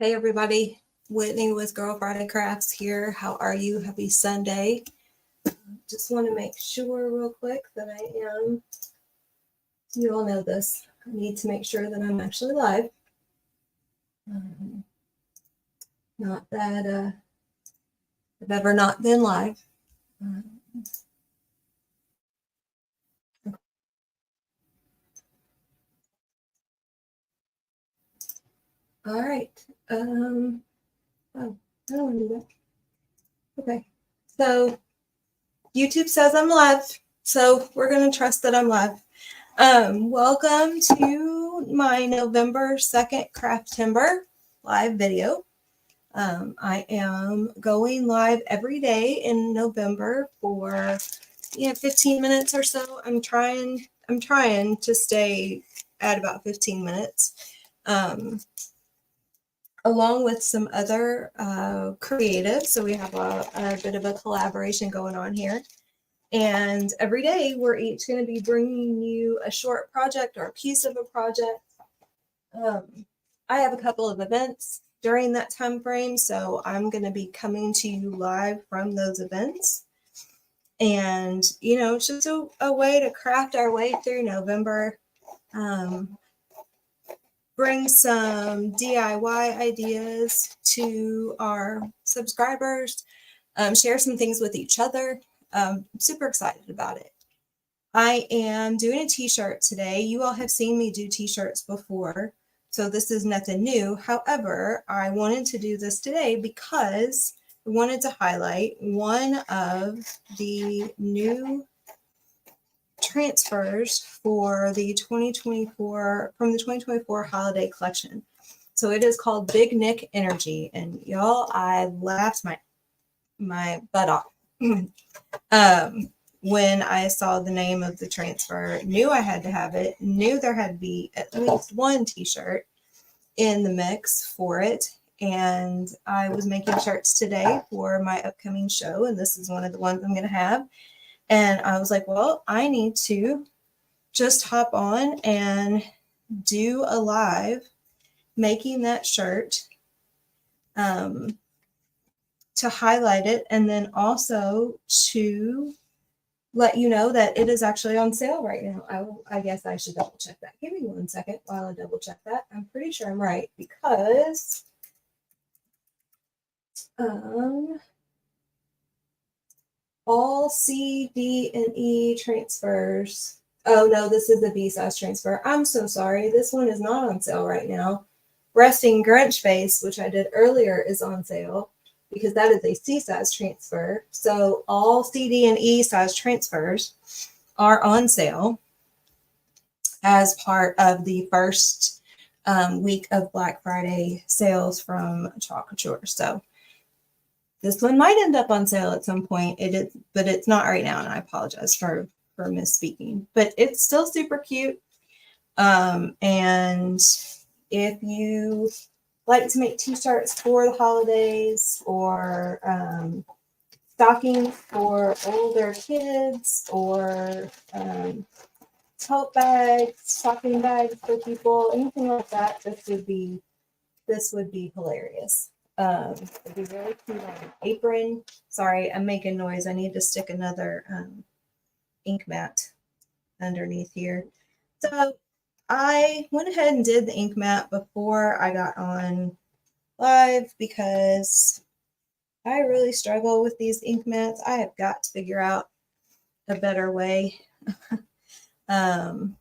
Hey everybody, Whitney with Girl Friday Crafts here. How are you? Happy Sunday. Just want to make sure real quick that I am, you all know this, I need to make sure that I'm actually live. Not that I've ever not been live. All right. Oh, I don't want to do that. Okay. So YouTube says I'm live, so we're going to trust that I'm live. Welcome to my November 2nd Craftember live video. I am going live every day in November for 15 minutes or so. I'm trying to stay at about 15 minutes. Along with some other creatives. So we have a bit of a collaboration going on here. And every day we're each going to be bringing you a short project or a piece of a project. I have a couple of events during that time frame, so I'm going to be coming to you live from those events. And, it's just a way to craft our way through November, bring some DIY ideas to our subscribers, share some things with each other. I'm super excited about it. I am doing a t-shirt today. You all have seen me do t-shirts before, so this is nothing new. However, I wanted to do this today because I wanted to highlight one of the new transfers for the 2024 from the 2024 holiday collection. So it is called Big Nick Energy, and y'all, I laughed my butt off. When I saw the name of the transfer, knew I had to have it, knew there had to be at least one t-shirt in the mix for it. And I was making shirts today for my upcoming show, and this is one of the ones I'm going to have. And I was like, well, I need to just hop on and do a live making that shirt to highlight it, and then also to let you know that it is actually on sale right now. I guess I should double check that. Give me 1 second while I double check that. I'm pretty sure I'm right because all C, D, and E transfers. Oh no, this is the B size transfer. I'm so sorry. This one is not on sale right now. Resting Grinch Face, which I did earlier, is on sale because that is a C size transfer. So all C, D, and E size transfers are on sale as part of the first week of Black Friday sales from Chalk Couture. So this one might end up on sale at some point. It is, but it's not right now, and I apologize for misspeaking. But it's still super cute. And if you like to make t-shirts for the holidays or stockings for older kids or tote bags, stocking bags for people, anything like that, this would be hilarious. It'd be really cute on an apron. Sorry, I'm making noise. I need to stick another ink mat underneath here. So I went ahead and did the ink mat before I got on live because I really struggle with these ink mats. I have got to figure out a better way to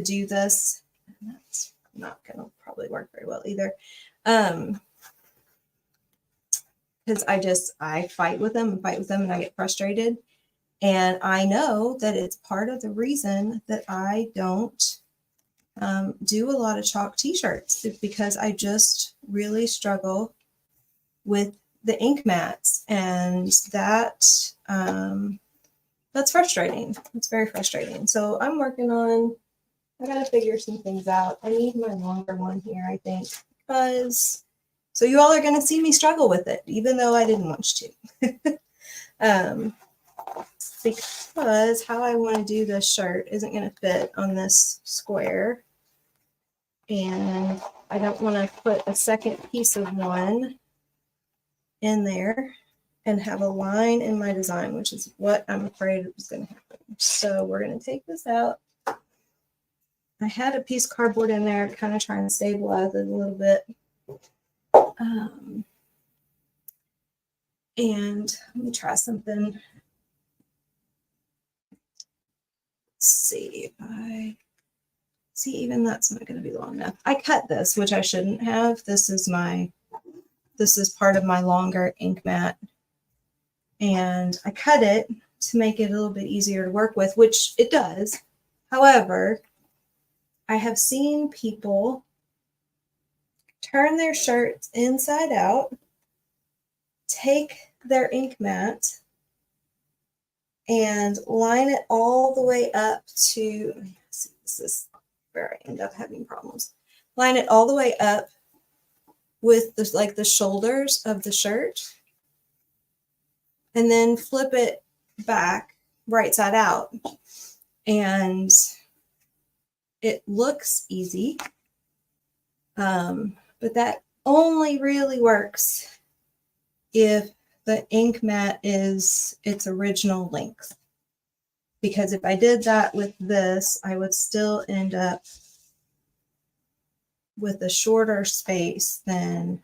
do this. And that's not going to probably work very well either. Because I fight with them and I get frustrated. And I know that it's part of the reason that I don't do a lot of chalk t-shirts, because I just really struggle with the ink mats, and that's frustrating. It's very frustrating. So I'm working on, I got to figure some things out. I need my longer one here, I think, because so you all are going to see me struggle with it, even though I didn't want you to. Because how I want to do this shirt isn't going to fit on this square. And I don't want to put a second piece of one in there and have a line in my design, which is what I'm afraid is going to happen. So we're going to take this out. I had a piece of cardboard in there, kind of trying to stabilize it a little bit. And let me try something. Let's see if I see, even that's not going to be long enough. I cut this, which I shouldn't have. This is part of my longer ink mat. And I cut it to make it a little bit easier to work with, which it does. However, I have seen people turn their shirts inside out, take their ink mat, and line it all the way up to, see, this is where I end up having problems. Line it all the way up with the shoulders of the shirt, and then flip it back right side out. And it looks easy, but that only really works if the ink mat is its original length. Because if I did that with this, I would still end up with a shorter space than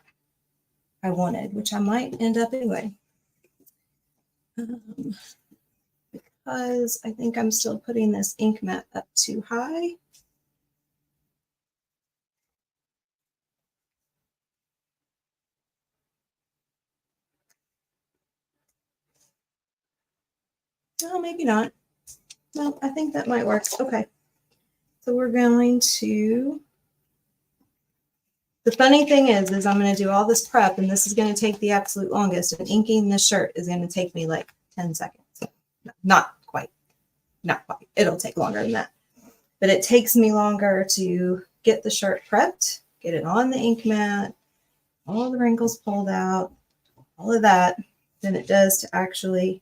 I wanted, which I might end up anyway. Because I think I'm still putting this ink mat up too high. No, maybe not. Well, I think that might work. Okay. So we're going to, the funny thing is I'm going to do all this prep, and this is going to take the absolute longest, and inking this shirt is going to take me like 10 seconds. Not quite. It'll take longer than that. But it takes me longer to get the shirt prepped, get it on the ink mat, all the wrinkles pulled out, all of that, than it does to actually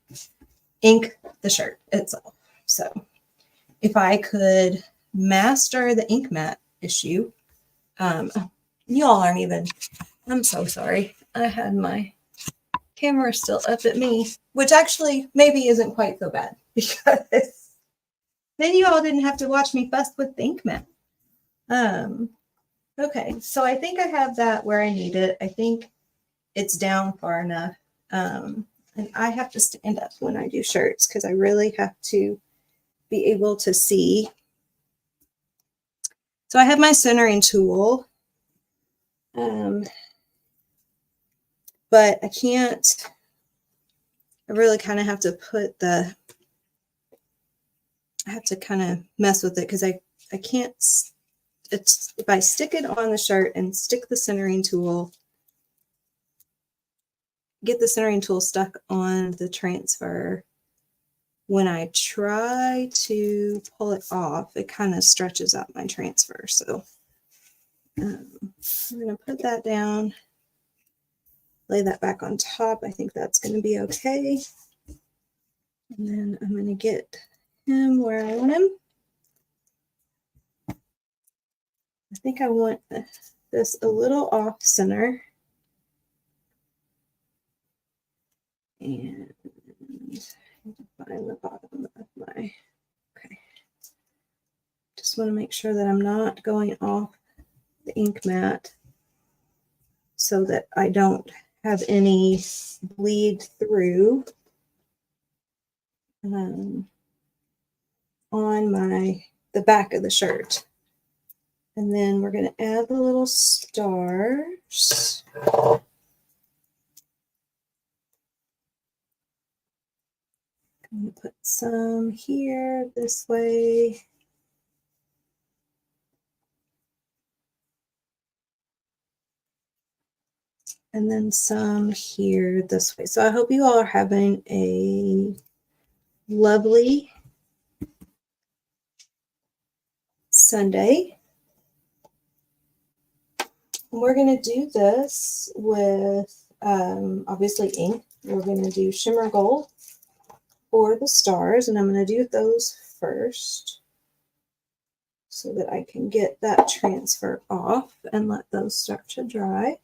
ink the shirt itself. So if I could master the ink mat issue, you all aren't even, I'm so sorry. I had my camera still up at me, which actually maybe isn't quite so bad, because then you all didn't have to watch me fuss with the ink mat. Okay, so I think I have that where I need it. I think it's down far enough. And I have to stand up when I do shirts because I really have to be able to see. So I have my centering tool, but I can't, I really kind of have to I have to kind of mess with it because I can't, it's, if I stick it on the shirt and stick the centering tool, get the centering tool stuck on the transfer, when I try to pull it off, it kind of stretches out my transfer. So I'm going to put that down, lay that back on top. I think that's going to be okay. And then I'm going to get him where I want him. I think I want this a little off center. And find the bottom of my, okay. Just want to make sure that I'm not going off the ink mat so that I don't have any bleed through on the back of the shirt. And then we're going to add the little stars. I'm going to put some here this way. And then some here this way. So I hope you all are having a lovely Sunday. We're going to do this with obviously ink. We're going to do shimmer gold for the stars, and I'm going to do those first. so that I can get that transfer off and let those start to dry.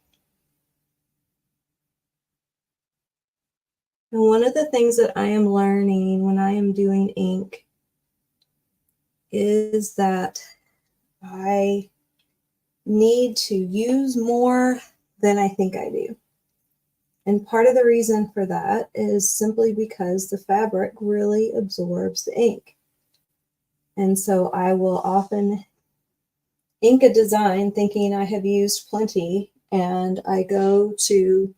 And one of the things that I am learning when I am doing ink is that I need to use more than I think I do. And part of the reason for that is simply because the fabric really absorbs the ink. And so I will often ink a design thinking I have used plenty, and I go to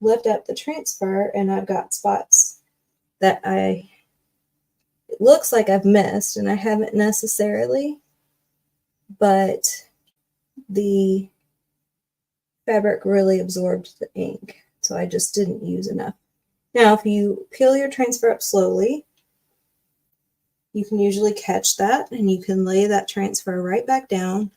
lift up the transfer and I've got spots that it looks like I've missed, and I haven't necessarily, but the fabric really absorbed the ink, so I just didn't use enough. Now, if you peel your transfer up slowly, you can usually catch that, and you can lay that transfer right back down.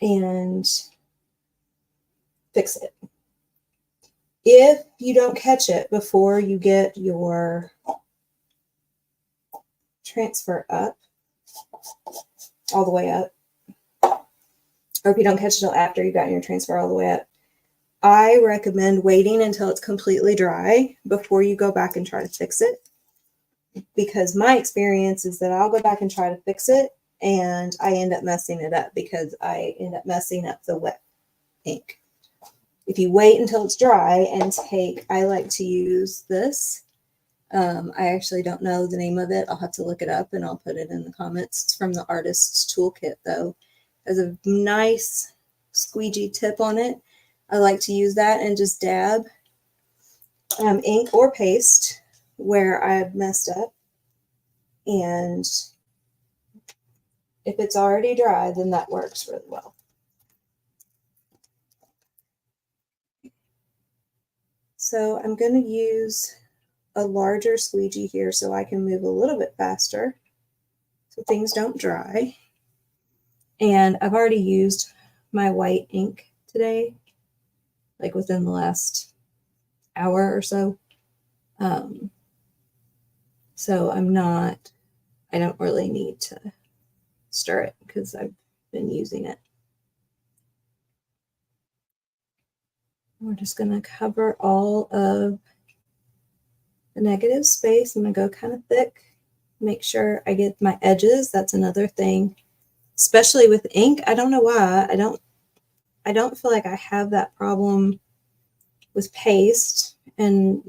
And fix it. If you don't catch it before you get your transfer up, all the way up, or if you don't catch it until after you've gotten your transfer all the way up, I recommend waiting until it's completely dry before you go back and try to fix it. Because my experience is that I'll go back and try to fix it, and I end up messing it up because I end up messing up the wet ink. If you wait until it's dry and I like to use this. I actually don't know the name of it. I'll have to look it up and I'll put it in the comments. It's from the Artist's Toolkit though. It has a nice squeegee tip on it. I like to use that and just dab ink or paste where I've messed up. And if it's already dry, then that works really well. So I'm going to use a larger squeegee here so I can move a little bit faster so things don't dry. And I've already used my white ink today, like within the last hour or so. So I don't really need to stir it because I've been using it. We're just going to cover all of the negative space. I'm going to go kind of thick, make sure I get my edges. That's another thing, especially with ink. I don't know why. I don't feel like I have that problem with paste and,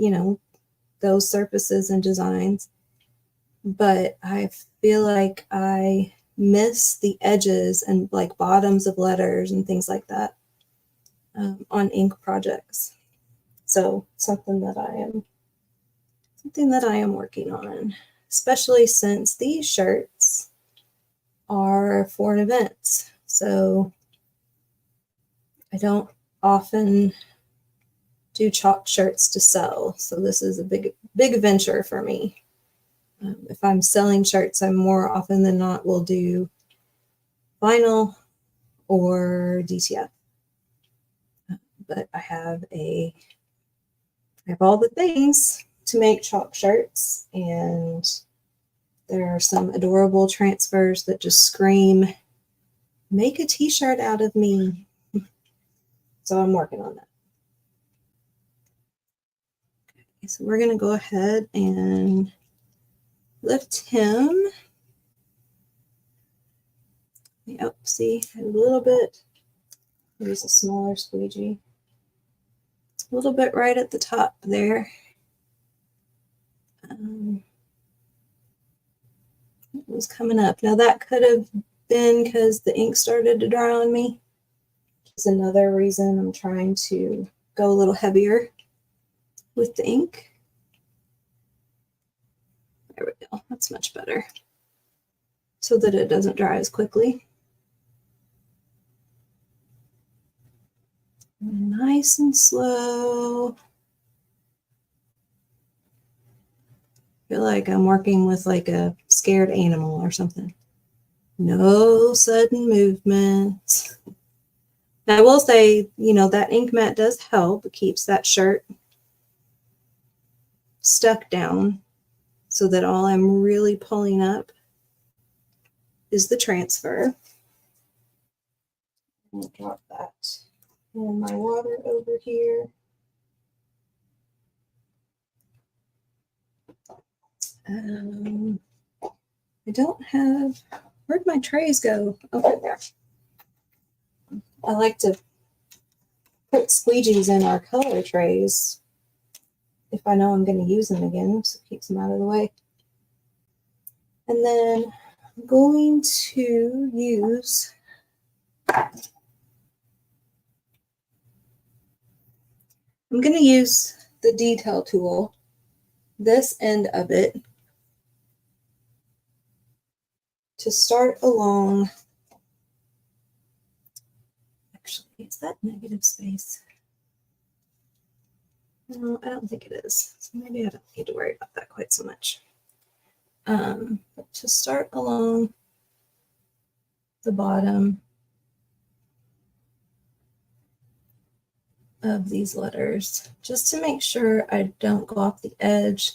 those surfaces and designs, but I feel like I miss the edges and like bottoms of letters and things like that on ink projects. So something that I am working on, especially since these shirts are for an event. So I don't often do chalk shirts to sell. So this is a big venture for me. If I'm selling shirts, I more often than not will do vinyl or DTF. But I have all the things to make chalk shirts, and there are some adorable transfers that just scream, make a t-shirt out of me. So I'm working on that. Okay, so we're going to go ahead and lift him. Oh, see, a little bit. Use a smaller squeegee. A little bit right at the top there. It was coming up. Now that could have been because the ink started to dry on me. It's another reason I'm trying to go a little heavier with the ink. There we go. That's much better. So that it doesn't dry as quickly. Nice and slow. I feel like I'm working with like a scared animal or something. No sudden movement. I will say, you know, that ink mat does help. It keeps that shirt stuck down so that all I'm really pulling up is the transfer. I'll drop that in my water over here. I don't have, where'd my trays go? Over there. I like to put squeegees in our color trays if I know I'm going to use them again, so it keeps them out of the way. And then I'm going to use the detail tool, this end of it, to start along. Actually, is that negative space? No, I don't think it is. So maybe I don't need to worry about that quite so much. But to start along the bottom of these letters, just to make sure I don't go off the edge.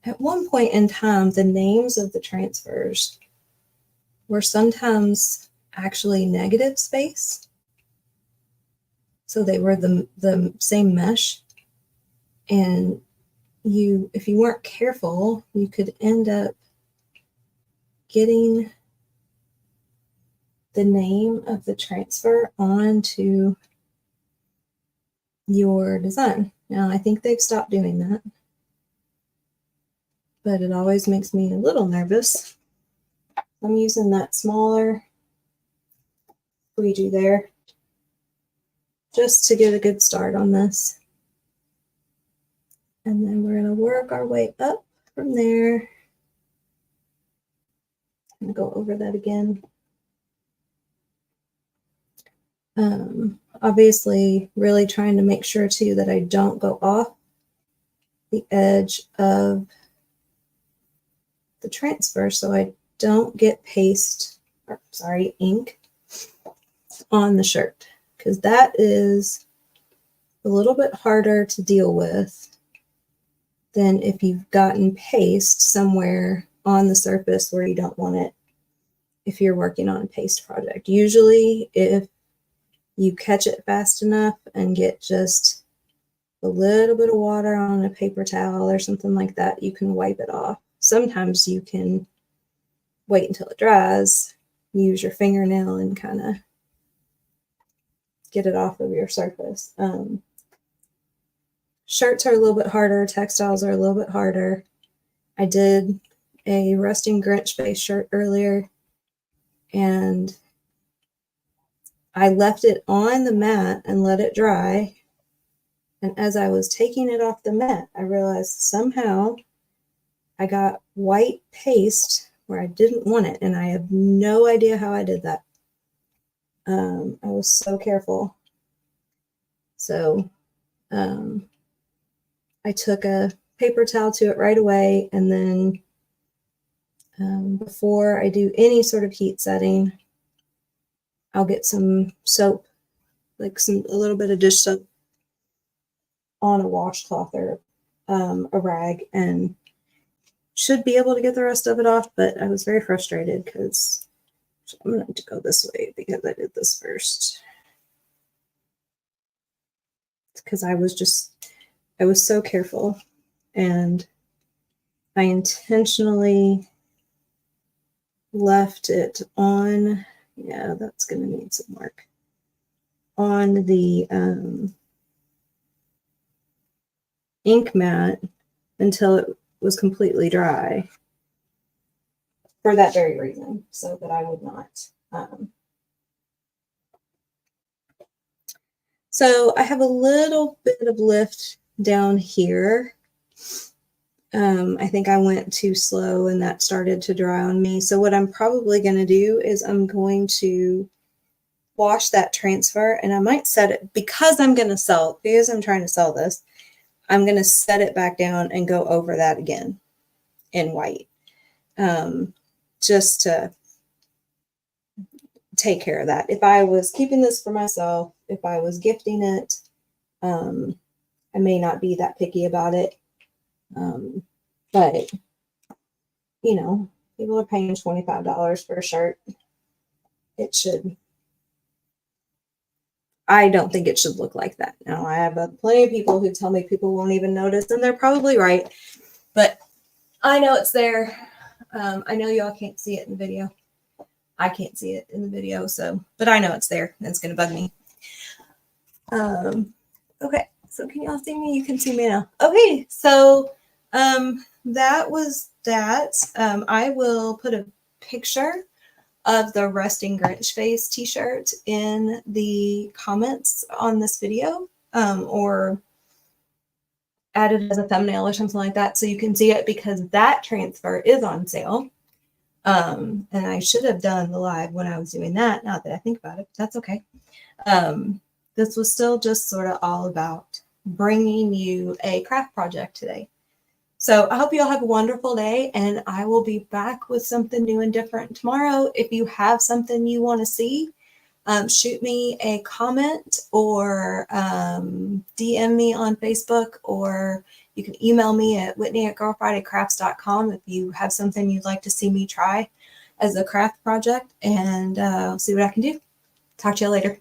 At one point in time, the names of the transfers were sometimes actually negative space. So they were the same mesh. And if you weren't careful, you could end up getting the name of the transfer onto your design. Now, I think they've stopped doing that, but it always makes me a little nervous. I'm using that smaller squeegee there just to get a good start on this. And then we're going to work our way up from there. I'm going to go over that again. Obviously, really trying to make sure too that I don't go off the edge of the transfer so I don't get ink on the shirt, because that is a little bit harder to deal with than if you've gotten paste somewhere on the surface where you don't want it if you're working on a paste project. Usually, if you catch it fast enough and get just a little bit of water on a paper towel or something like that, you can wipe it off. Sometimes you can wait until it dries, use your fingernail and kind of get it off of your surface. Shirts are a little bit harder. Textiles are a little bit harder. I did a Rusting Grinch base shirt earlier, and I left it on the mat and let it dry. And as I was taking it off the mat, I realized somehow I got white paste where I didn't want it, and I have no idea how I did that. I was so careful. So I took a paper towel to it right away, and then before I do any sort of heat setting, I'll get some soap, like a little bit of dish soap on a washcloth or a rag, and should be able to get the rest of it off. But I was very frustrated because I'm going to go this way because I did this first. Because I was so careful, and I intentionally left it on, yeah, that's going to need some work, on the ink mat until it was completely dry, for that very reason, so that I would not. So I have a little bit of lift down here. I think I went too slow and that started to dry on me. So what I'm probably going to do is I'm going to wash that transfer, and I might set it, because I'm trying to sell this, I'm going to set it back down and go over that again in white, just to take care of that. If I was keeping this for myself, if I was gifting it, I may not be that picky about it. But, you know, people are paying $25 for a shirt. It should, I don't think it should look like that. Now, I have plenty of people who tell me people won't even notice, and they're probably right. But I know it's there. I know y'all can't see it in the video. I can't see it in the video, so, but I know it's there. And it's going to bug me. Okay, so can y'all see me? You can see me now. Okay, so that was that. I will put a picture of the Resting Grinch Face t-shirt in the comments on this video, or add it as a thumbnail or something like that so you can see it, because that transfer is on sale. And I should have done the live when I was doing that, now that I think about it. That's okay. This was still just sort of all about bringing you a craft project today. So I hope you all have a wonderful day, and I will be back with something new and different tomorrow. If you have something you want to see, shoot me a comment or DM me on Facebook, or you can email me at whitney@girlfridaycrafts.com if you have something you'd like to see me try as a craft project, and I'll see what I can do. Talk to you later.